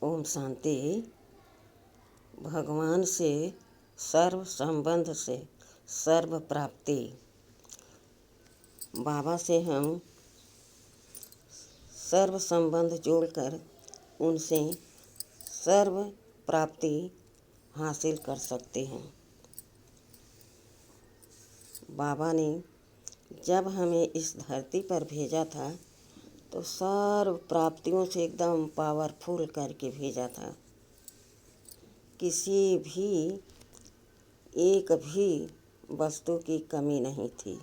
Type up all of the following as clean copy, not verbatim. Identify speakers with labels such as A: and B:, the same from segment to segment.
A: ओम शांति। भगवान से सर्व संबंध से सर्व प्राप्ति। बाबा से हम सर्व संबंध जोड़कर उनसे सर्व प्राप्ति हासिल कर सकते हैं। बाबा ने जब हमें इस धरती पर भेजा था तो सर्व प्राप्तियों से एकदम पावरफुल करके भेजा था। किसी भी एक भी वस्तु की कमी नहीं थी।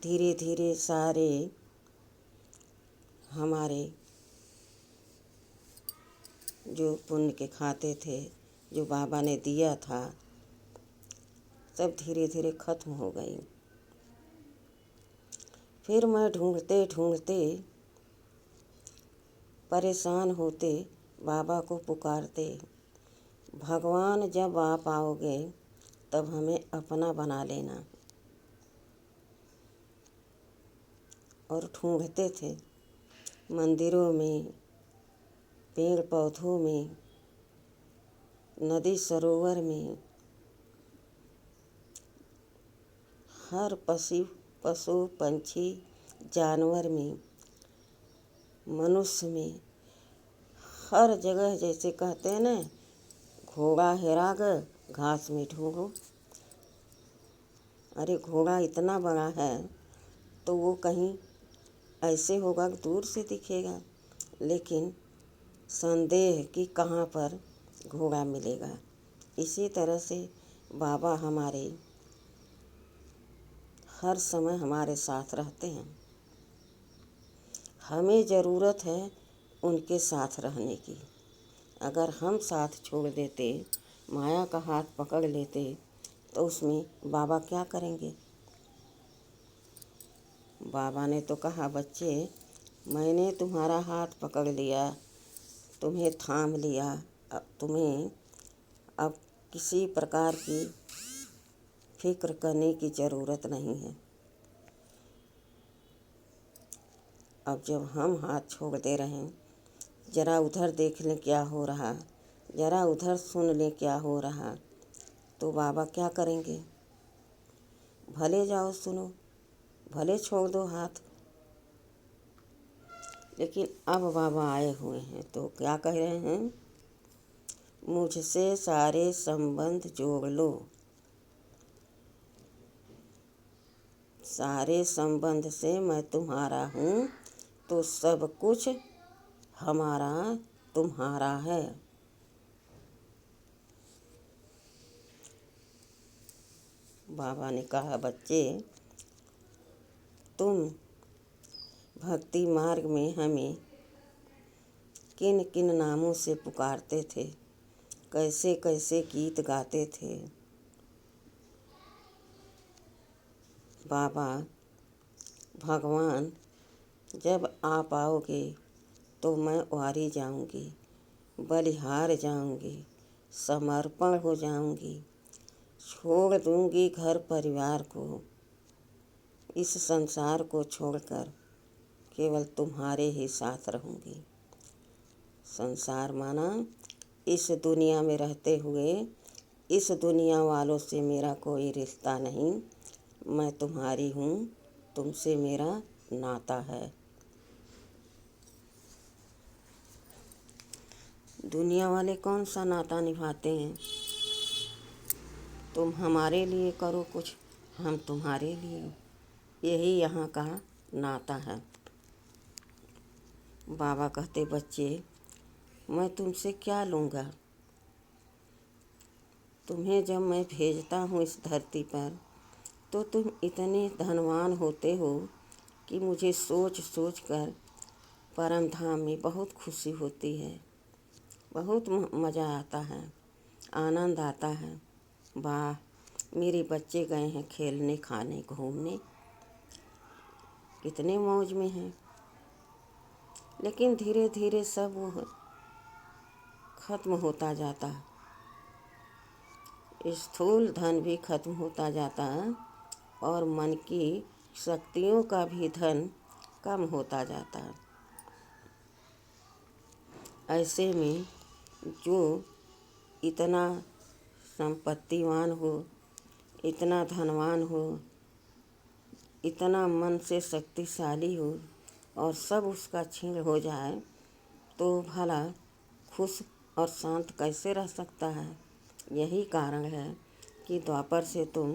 A: धीरे धीरे सारे हमारे जो पुण्य के खाते थे, जो बाबा ने दिया था, सब धीरे धीरे खत्म हो गई। फिर मैं ढूंढते ढूंढते परेशान होते बाबा को पुकारते, भगवान जब आप आओगे तब हमें अपना बना लेना। और ढूंढते थे मंदिरों में, पेड़ पौधों में, नदी सरोवर में, हर पशु पंछी जानवर में, मनुष्य में, हर जगह। जैसे कहते हैं ना, घोड़ा हेरा गया घास में ढूंढो। अरे घोड़ा इतना बड़ा है तो वो कहीं ऐसे होगा कि दूर से दिखेगा, लेकिन संदेह कि कहाँ पर घोड़ा मिलेगा। इसी तरह से बाबा हमारे हर समय हमारे साथ रहते हैं। हमें ज़रूरत है उनके साथ रहने की। अगर हम साथ छोड़ देते, माया का हाथ पकड़ लेते, तो उसमें बाबा क्या करेंगे। बाबा ने तो कहा, बच्चे मैंने तुम्हारा हाथ पकड़ लिया, तुम्हें थाम लिया, अब तुम्हें अब किसी प्रकार की फिक्र करने की ज़रूरत नहीं है। अब जब हम हाथ छोड़ दे रहे हैं, ज़रा उधर देख लें क्या हो रहा, ज़रा उधर सुन लें क्या हो रहा, तो बाबा क्या करेंगे। भले जाओ सुनो, भले छोड़ दो हाथ। लेकिन अब बाबा आए हुए हैं तो क्या कह रहे हैं, मुझसे सारे संबंध जोड़ लो। सारे संबंध से मैं तुम्हारा हूँ तो सब कुछ हमारा तुम्हारा है। बाबा ने कहा, बच्चे तुम भक्ति मार्ग में हमें किन किन नामों से पुकारते थे, कैसे कैसे गीत गाते थे। बाबा भगवान जब आप आओगे तो मैं वारी जाऊंगी, बलिहार जाऊंगी, समर्पण हो जाऊंगी, छोड़ दूंगी घर परिवार को, इस संसार को छोड़कर केवल तुम्हारे ही साथ रहूंगी। संसार माना इस दुनिया में रहते हुए इस दुनिया वालों से मेरा कोई रिश्ता नहीं। मैं तुम्हारी हूँ, तुमसे मेरा नाता है। दुनिया वाले कौन सा नाता निभाते हैं। तुम हमारे लिए करो कुछ, हम तुम्हारे लिए, यही यहाँ का नाता है। बाबा कहते, बच्चे मैं तुमसे क्या लूँगा। तुम्हें जब मैं भेजता हूँ इस धरती पर तो तुम इतने धनवान होते हो कि मुझे सोच सोच कर परम धाम में बहुत खुशी होती है, बहुत मज़ा आता है, आनंद आता है। वाह, मेरे बच्चे गए हैं खेलने, खाने, घूमने, कितने मौज में हैं। लेकिन धीरे धीरे सब वो खत्म होता जाता, स्थूल धन भी खत्म होता जाता और मन की शक्तियों का भी धन कम होता जाता। ऐसे में जो इतना संपत्तिवान हो, इतना धनवान हो, इतना मन से शक्तिशाली हो और सब उसका छीन हो जाए तो भला खुश और शांत कैसे रह सकता है। यही कारण है कि द्वापर से तुम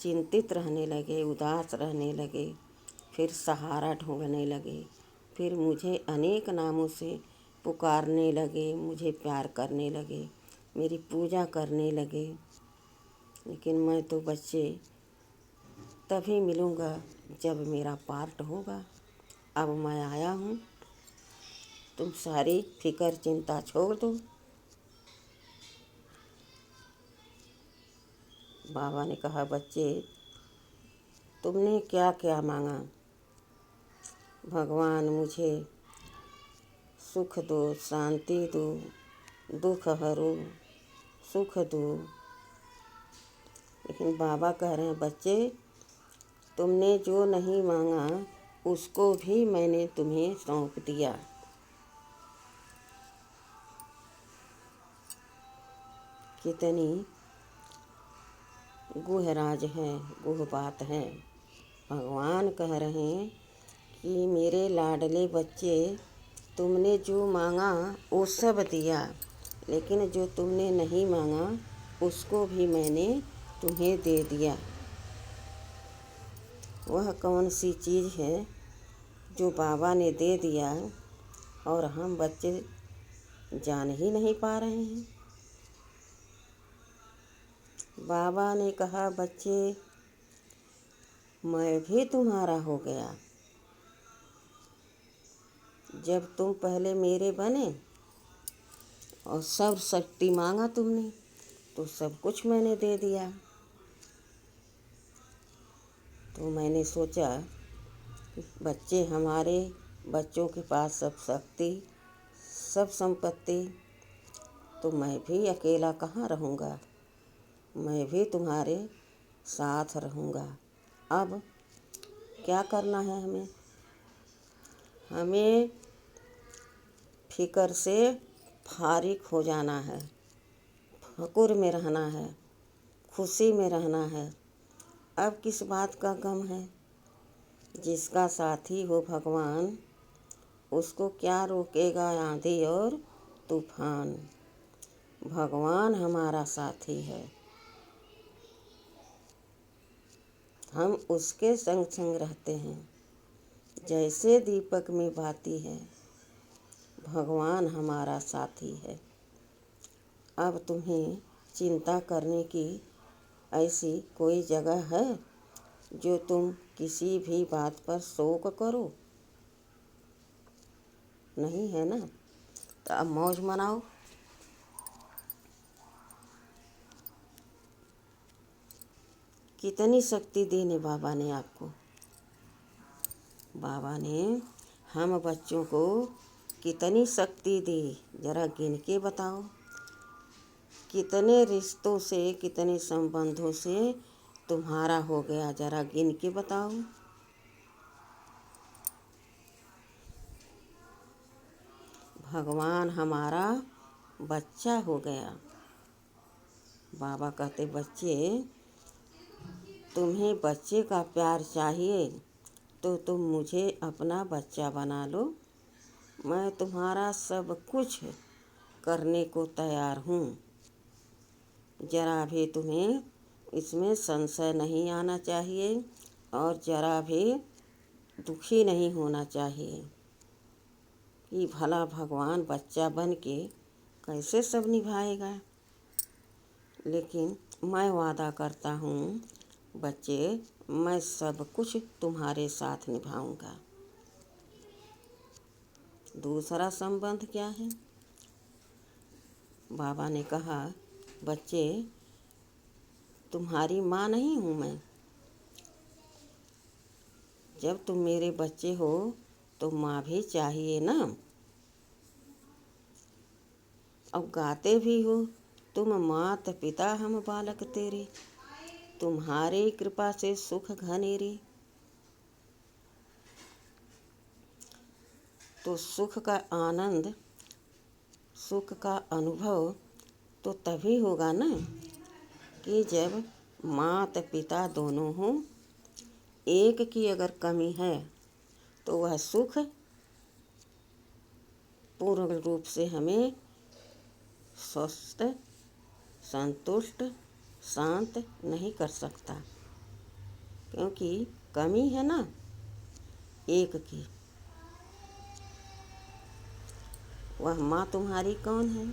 A: चिंतित रहने लगे, उदास रहने लगे, फिर सहारा ढूंढने लगे, फिर मुझे अनेक नामों से पुकारने लगे, मुझे प्यार करने लगे, मेरी पूजा करने लगे। लेकिन मैं तो बच्चे तभी मिलूँगा जब मेरा पार्ट होगा। अब मैं आया हूँ, तुम सारी फिक्र चिंता छोड़ दो। बाबा ने कहा, बच्चे तुमने क्या क्या मांगा? भगवान मुझे सुख दो, शांति दो, दुख हरो, सुख दो। लेकिन बाबा कह रहे हैं, बच्चे तुमने जो नहीं मांगा उसको भी मैंने तुम्हें सौंप दिया। कितनी गुह राज है, गुह बात है। भगवान कह रहे हैं कि मेरे लाडले बच्चे, तुमने जो मांगा वो सब दिया, लेकिन जो तुमने नहीं मांगा उसको भी मैंने तुम्हें दे दिया। वह कौन सी चीज़ है जो बाबा ने दे दिया और हम बच्चे जान ही नहीं पा रहे हैं। बाबा ने कहा, बच्चे मैं भी तुम्हारा हो गया। जब तुम पहले मेरे बने और सब शक्ति मांगा तुमने तो सब कुछ मैंने दे दिया। तो मैंने सोचा बच्चे हमारे, बच्चों के पास सब शक्ति, सब संपत्ति, तो मैं भी अकेला कहाँ रहूँगा, मैं भी तुम्हारे साथ रहूँगा। अब क्या करना है हमें? हमें फिक्र से फारिग हो जाना है, फकुर में रहना है, खुशी में रहना है। अब किस बात का गम है? जिसका साथी हो भगवान, उसको क्या रोकेगा आंधी और तूफान। भगवान हमारा साथी है, हम उसके संग संग रहते हैं। जैसे दीपक में बाती है, भगवान हमारा साथी है। अब तुम्हें चिंता करने की ऐसी कोई जगह है जो तुम किसी भी बात पर शोक करो? नहीं है ना? तो अब मौज मनाओ। कितनी शक्ति देने बाबा ने आपको। बाबा ने हम बच्चों को कितनी शक्ति दी, जरा गिन के बताओ। कितने रिश्तों से, कितने संबंधों से तुम्हारा हो गया, जरा गिन के बताओ। भगवान हमारा बच्चा हो गया। बाबा कहते, बच्चे तुम्हें बच्चे का प्यार चाहिए तो तुम मुझे अपना बच्चा बना लो। मैं तुम्हारा सब कुछ करने को तैयार हूँ। जरा भी तुम्हें इसमें संशय नहीं आना चाहिए और जरा भी दुखी नहीं होना चाहिए कि भला भगवान बच्चा बन के कैसे सब निभाएगा। लेकिन मैं वादा करता हूँ बच्चे, मैं सब कुछ तुम्हारे साथ निभाऊंगा। दूसरा संबंध क्या है? बाबा ने कहा, बच्चे तुम्हारी माँ नहीं हूँ मैं। जब तुम मेरे बच्चे हो तो माँ भी चाहिए ना। अब गाते भी हो, तुम मात पिता हम बालक तेरे, तुम्हारे कृपा से सुख घनेरे। तो सुख का आनंद सुख का अनुभव तो तभी होगा ना कि जब माता पिता दोनों हों। एक की अगर कमी है तो वह सुख पूर्ण रूप से हमें स्वस्थ, संतुष्ट, शांत नहीं कर सकता, क्योंकि कमी है ना एक की। वह माँ तुम्हारी कौन है?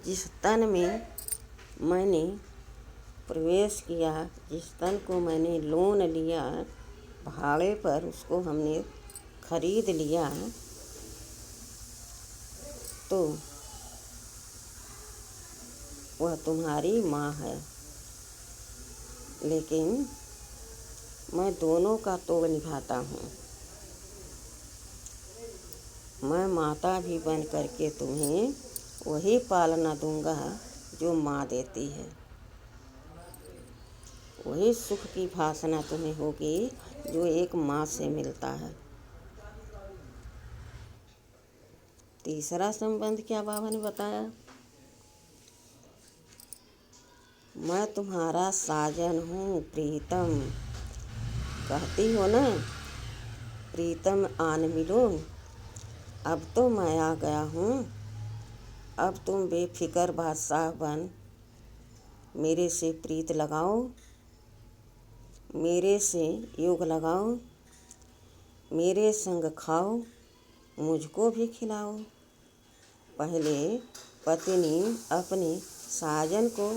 A: जिस तन में मैंने प्रवेश किया, जिस तन को मैंने लोन लिया, भाड़े पर उसको हमने खरीद लिया, तो वह तुम्हारी माँ है। लेकिन मैं दोनों का तोड़ निभाता हूँ। मैं माता भी बन करके तुम्हें वही पालना दूंगा जो माँ देती है। वही सुख की भासना तुम्हें होगी जो एक माँ से मिलता है। तीसरा संबंध क्या बाबा ने बताया? मैं तुम्हारा साजन हूँ प्रीतम। कहती हो ना, प्रीतम आन मिलो। अब तो मैं आ गया हूँ। अब तुम बेफिक्र बादशाह बन मेरे से प्रीत लगाओ, मेरे से योग लगाओ, मेरे संग खाओ, मुझको भी खिलाओ। पहले पत्नी अपने साजन को,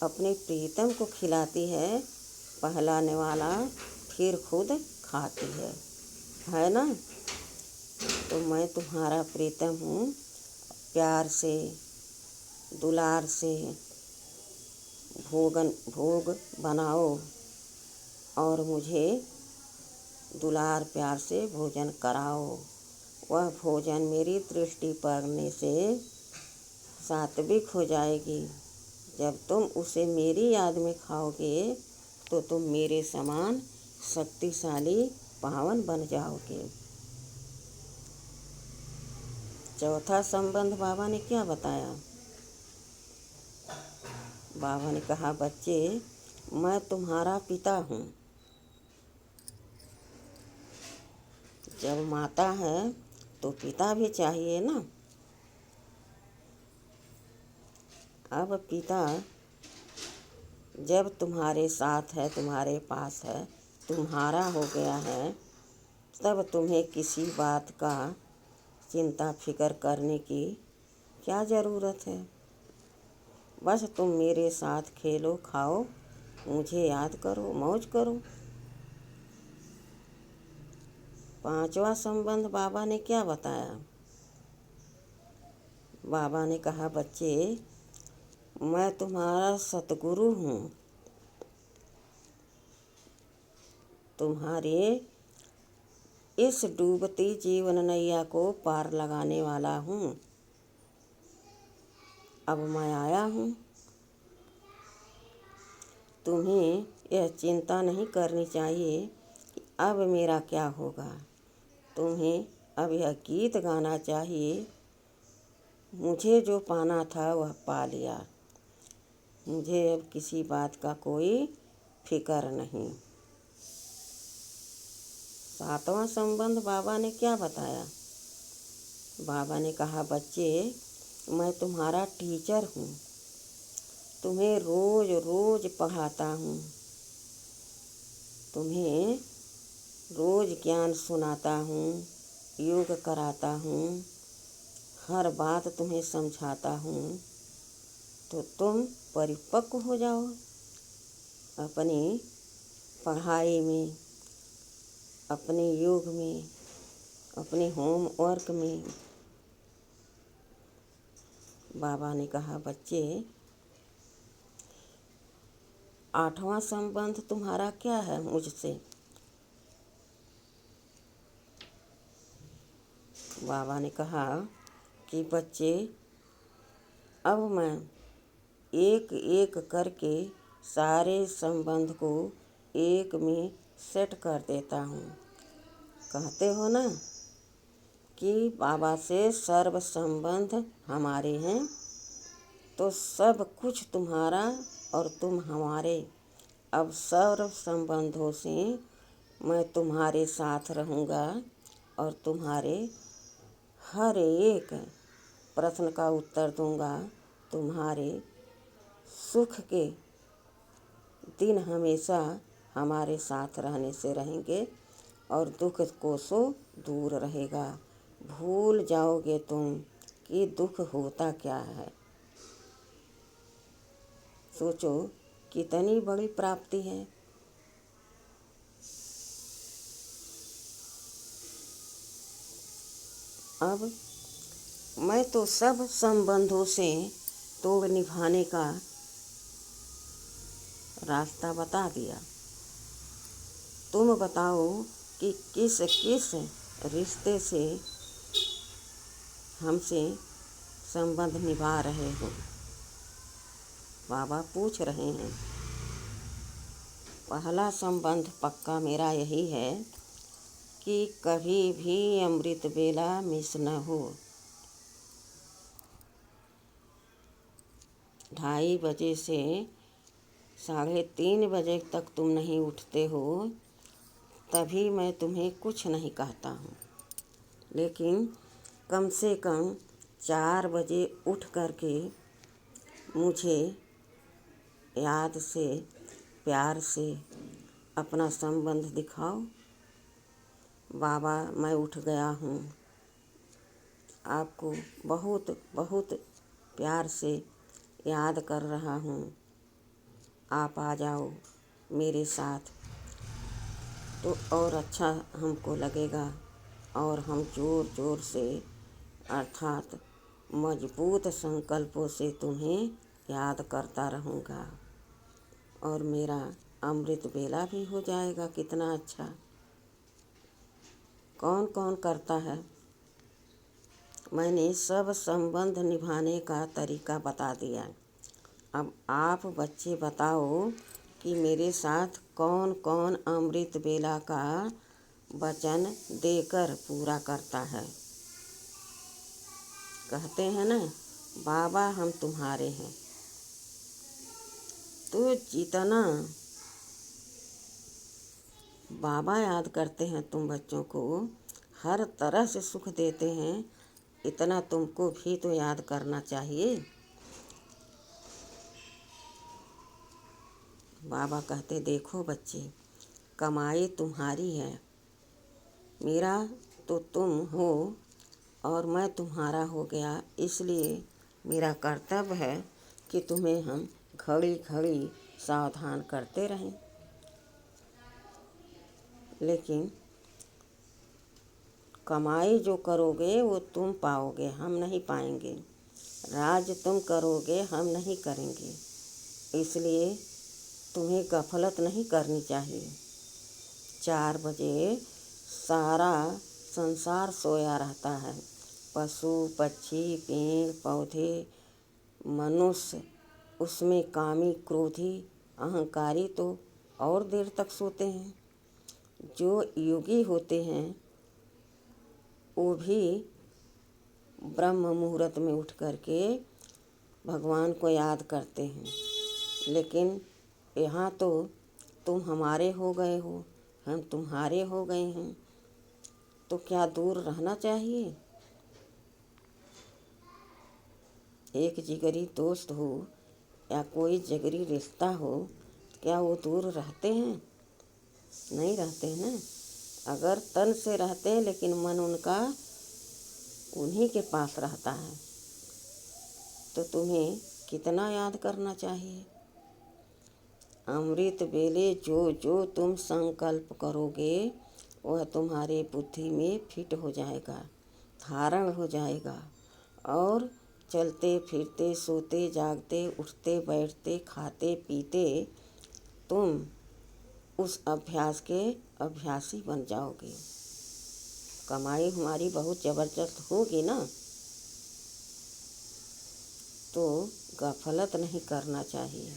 A: अपने प्रीतम को खिलाती है पहलाने वाला, फिर खुद खाती है ना। तो मैं तुम्हारा प्रीतम हूँ। प्यार से, दुलार से भोग बनाओ और मुझे दुलार प्यार से भोजन कराओ। वह भोजन मेरी दृष्टि पड़ने से सात्विक हो जाएगी। जब तुम उसे मेरी याद में खाओगे तो तुम मेरे समान शक्तिशाली पावन बन जाओगे। चौथा संबंध बाबा ने क्या बताया? बाबा ने कहा, बच्चे मैं तुम्हारा पिता हूँ। जब माता है तो पिता भी चाहिए ना। अब पिता जब तुम्हारे साथ है, तुम्हारे पास है, तुम्हारा हो गया है, तब तुम्हें किसी बात का चिंता फिक्र करने की क्या ज़रूरत है। बस तुम मेरे साथ खेलो, खाओ, मुझे याद करो, मौज करो। पांचवा संबंध बाबा ने क्या बताया? बाबा ने कहा, बच्चे मैं तुम्हारा सतगुरु हूँ। तुम्हारे इस डूबती जीवन नैया को पार लगाने वाला हूँ। अब मैं आया हूँ। तुम्हें यह चिंता नहीं करनी चाहिए कि अब मेरा क्या होगा। तुम्हें अब यह गीत गाना चाहिए, मुझे जो पाना था वह पा लिया। मुझे अब किसी बात का कोई फिक्र नहीं। सातवां संबंध बाबा ने क्या बताया? बाबा ने कहा, बच्चे मैं तुम्हारा टीचर हूँ। तुम्हें रोज रोज पढ़ाता हूँ। तुम्हें रोज ज्ञान सुनाता हूँ, योग कराता हूँ, हर बात तुम्हें समझाता हूँ। तो तुम परिपक्व हो जाओ अपनी पढ़ाई में, अपने योग में, अपने होमवर्क में। बाबा ने कहा, बच्चे आठवां संबंध तुम्हारा क्या है मुझसे? बाबा ने कहा कि बच्चे अब मैं एक एक करके सारे संबंध को एक में सेट कर देता हूँ। कहते हो ना कि बाबा से सर्व संबंध हमारे हैं, तो सब कुछ तुम्हारा और तुम हमारे। अब सर्व संबंधों से मैं तुम्हारे साथ रहूँगा और तुम्हारे हर एक प्रश्न का उत्तर दूँगा। तुम्हारे सुख के दिन हमेशा हमारे साथ रहने से रहेंगे और दुख कोसों दूर रहेगा। भूल जाओगे तुम कि दुख होता क्या है। सोचो कितनी बड़ी प्राप्ति है। अब मैं तो सब संबंधों से तोड़ निभाने का रास्ता बता दिया। तुम बताओ कि किस किस रिश्ते से हमसे संबंध निभा रहे हो। बाबा पूछ रहे हैं। पहला संबंध पक्का मेरा यही है कि कभी भी अमृत बेला मिस न हो। 2:30 बजे से 3:30 बजे तक तुम नहीं उठते हो, तभी मैं तुम्हें कुछ नहीं कहता हूँ। लेकिन कम से कम 4 बजे उठ करके मुझे याद से प्यार से अपना संबंध दिखाओ। बाबा मैं उठ गया हूँ, आपको बहुत बहुत प्यार से याद कर रहा हूँ, आप आ जाओ मेरे साथ तो और अच्छा हमको लगेगा और हम ज़ोर ज़ोर से अर्थात मजबूत संकल्पों से तुम्हें याद करता रहूँगा और मेरा अमृत बेला भी हो जाएगा। कितना अच्छा। कौन कौन करता है। मैंने सब संबंध निभाने का तरीका बता दिया। अब आप बच्चे बताओ कि मेरे साथ कौन कौन अमृत बेला का वचन देकर पूरा करता है। कहते हैं ना, बाबा हम तुम्हारे हैं। तो जितना बाबा याद करते हैं तुम बच्चों को, हर तरह से सुख देते हैं, इतना तुमको भी तो याद करना चाहिए। बाबा कहते देखो बच्चे, कमाई तुम्हारी है, मेरा तो तुम हो और मैं तुम्हारा हो गया। इसलिए मेरा कर्तव्य है कि तुम्हें हम घड़ी घड़ी सावधान करते रहें। लेकिन कमाई जो करोगे वो तुम पाओगे, हम नहीं पाएंगे। राज तुम करोगे, हम नहीं करेंगे। इसलिए तुम्हें गफलत नहीं करनी चाहिए। 4 बजे सारा संसार सोया रहता है। पशु पक्षी पेड़ पौधे मनुष्य, उसमें कामी क्रोधी अहंकारी तो और देर तक सोते हैं। जो योगी होते हैं वो भी ब्रह्म मुहूर्त में उठ करके भगवान को याद करते हैं। लेकिन यहाँ तो तुम हमारे हो गए हो, हम तुम्हारे हो गए हैं, तो क्या दूर रहना चाहिए। एक जिगरी दोस्त हो या कोई जिगरी रिश्ता हो, क्या वो दूर रहते हैं। नहीं रहते हैं ना। अगर तन से रहते हैं लेकिन मन उनका उन्हीं के पास रहता है, तो तुम्हें कितना याद करना चाहिए। अमृत बेले जो जो तुम संकल्प करोगे वह तुम्हारे बुद्धि में फिट हो जाएगा, धारण हो जाएगा और चलते फिरते सोते जागते उठते बैठते खाते पीते तुम उस अभ्यास के अभ्यासी बन जाओगे। कमाई हमारी बहुत ज़बरदस्त होगी ना, तो गफलत नहीं करना चाहिए।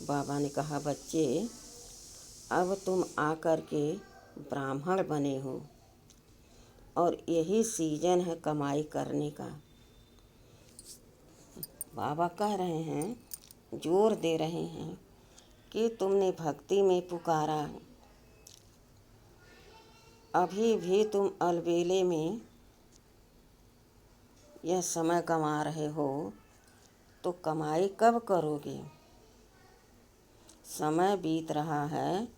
A: बाबा ने कहा बच्चे, अब तुम आकर के ब्राह्मण बने हो और यही सीजन है कमाई करने का। बाबा कह रहे हैं, जोर दे रहे हैं कि तुमने भक्ति में पुकारा, अभी भी तुम अलबेले में यह समय कमा रहे हो, तो कमाई कब करोगे? समय बीत रहा है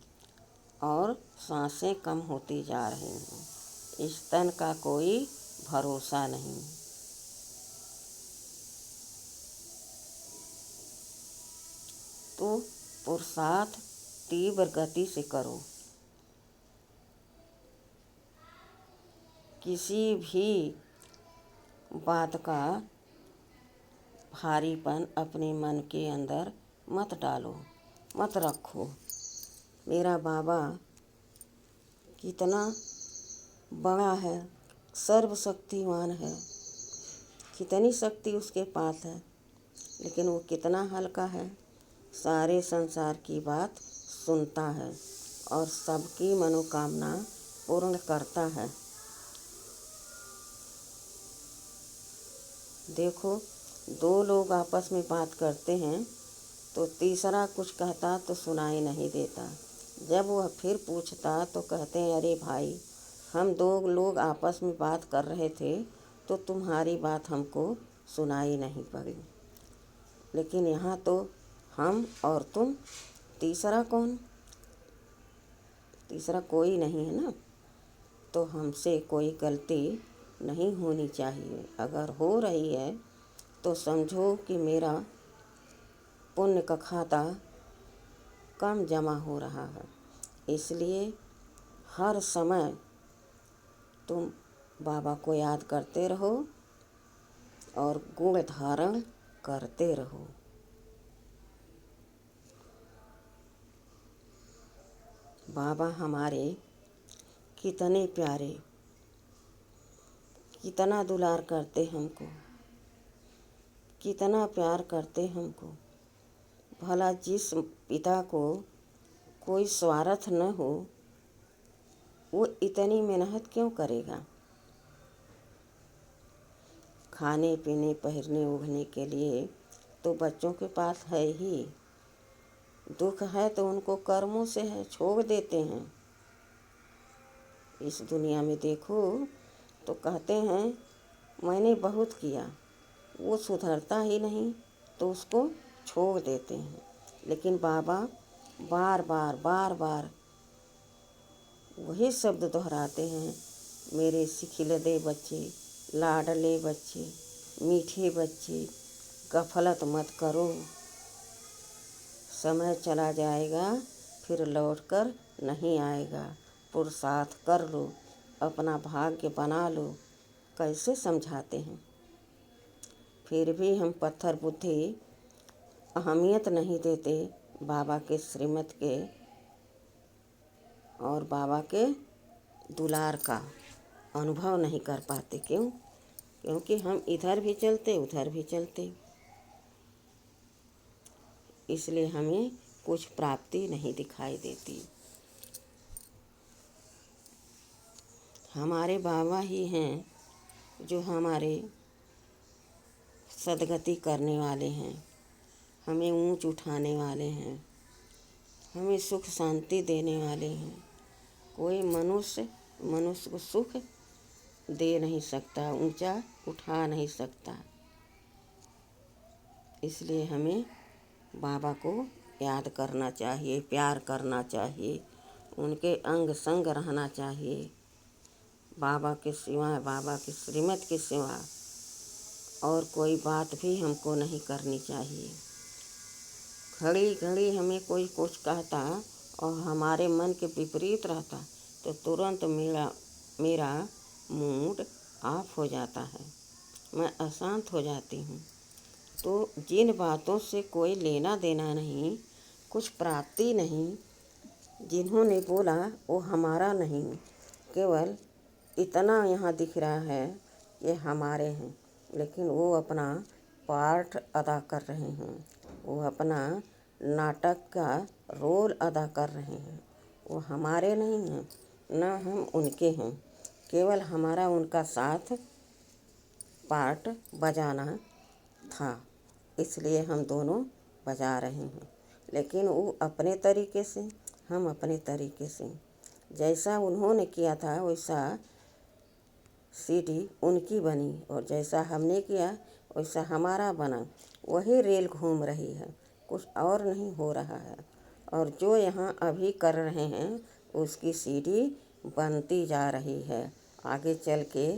A: और सांसें कम होती जा रही हैं। इस तन का कोई भरोसा नहीं। तो पुरुषार्थ तीव्र गति से करो। किसी भी बात का भारीपन अपने मन के अंदर मत डालो, मत रखो। मेरा बाबा कितना बड़ा है, सर्वशक्तिमान है, कितनी शक्ति उसके पास है, लेकिन वो कितना हल्का है। सारे संसार की बात सुनता है और सबकी मनोकामना पूर्ण करता है। देखो, दो लोग आपस में बात करते हैं तो तीसरा कुछ कहता तो सुनाई नहीं देता। जब वह फिर पूछता तो कहते हैं, अरे भाई, हम दो लोग आपस में बात कर रहे थे तो तुम्हारी बात हमको सुनाई नहीं पड़ी, लेकिन यहाँ तो हम और तुम, तीसरा कौन? तीसरा कोई नहीं है ना। तो हमसे कोई गलती नहीं होनी चाहिए। अगर हो रही है तो समझो कि मेरा पुण्य का खाता कम जमा हो रहा है। इसलिए हर समय तुम बाबा को याद करते रहो और गुण धारण करते रहो। बाबा हमारे कितने प्यारे, कितना दुलार करते हमको, कितना प्यार करते हमको। भला जिस पिता को कोई स्वार्थ न हो, वो इतनी मेहनत क्यों करेगा? खाने पीने पहिरने ओढ़ने के लिए तो बच्चों के पास है ही। दुख है तो उनको कर्मों से है, छोड़ देते हैं। इस दुनिया में देखो तो कहते हैं मैंने बहुत किया, वो सुधरता ही नहीं तो उसको छोड़ देते हैं। लेकिन बाबा बार बार बार बार वही शब्द दोहराते हैं, मेरे सिखिलदे बच्चे, लाडले बच्चे, मीठे बच्चे, गफलत मत करो। समय चला जाएगा, फिर लौटकर नहीं आएगा। पुरुषार्थ कर लो, अपना भाग्य बना लो। कैसे समझाते हैं, फिर भी हम पत्थर बुद्धि अहमियत नहीं देते बाबा के श्रीमत के और बाबा के दुलार का अनुभव नहीं कर पाते। क्यों? क्योंकि हम इधर भी चलते उधर भी चलते, इसलिए हमें कुछ प्राप्ति नहीं दिखाई देती। हमारे बाबा ही हैं जो हमारे सद्गति करने वाले हैं, हमें ऊंच उठाने वाले हैं, हमें सुख शांति देने वाले हैं। कोई मनुष्य को सुख दे नहीं सकता, ऊंचा उठा नहीं सकता। इसलिए हमें बाबा को याद करना चाहिए, प्यार करना चाहिए, उनके अंग संग रहना चाहिए। बाबा के सिवा, बाबा के श्रीमत के सिवा और कोई बात भी हमको नहीं करनी चाहिए। घड़ी घड़ी हमें कोई कुछ कहता और हमारे मन के विपरीत रहता तो तुरंत मेरा मूड ऑफ हो जाता है, मैं अशांत हो जाती हूँ। तो जिन बातों से कोई लेना देना नहीं, कुछ प्राप्ति नहीं, जिन्होंने बोला वो हमारा नहीं, केवल इतना यहाँ दिख रहा है ये हमारे हैं, लेकिन वो अपना पार्ट अदा कर रहे हैं, वो अपना नाटक का रोल अदा कर रहे हैं, वो हमारे नहीं हैं। न हम उनके हैं, केवल हमारा उनका साथ पार्ट बजाना था, इसलिए हम दोनों बजा रहे हैं। लेकिन वो अपने तरीके से, हम अपने तरीके से। जैसा उन्होंने किया था वैसा सीढ़ी उनकी बनी और जैसा हमने किया वैसा हमारा बना। वही रेल घूम रही है, कुछ और नहीं हो रहा है। और जो यहाँ अभी कर रहे हैं उसकी सीढ़ी बनती जा रही है। आगे चल के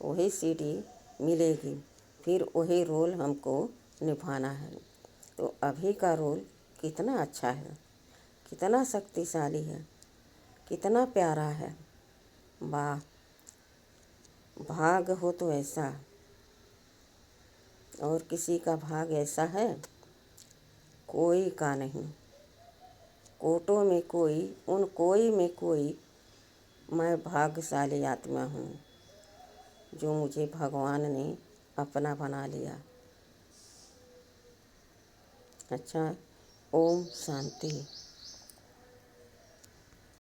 A: वही सीढ़ी मिलेगी, फिर वही रोल हमको निभाना है। तो अभी का रोल कितना अच्छा है, कितना शक्तिशाली है, कितना प्यारा है। वाह, भाग हो तो ऐसा। और किसी का भाग ऐसा है? कोई का नहीं। कोटों में कोई, उन कोई में कोई मैं भाग्यशाली आत्मा हूँ जो मुझे भगवान ने अपना बना लिया। अच्छा, ओम शांति।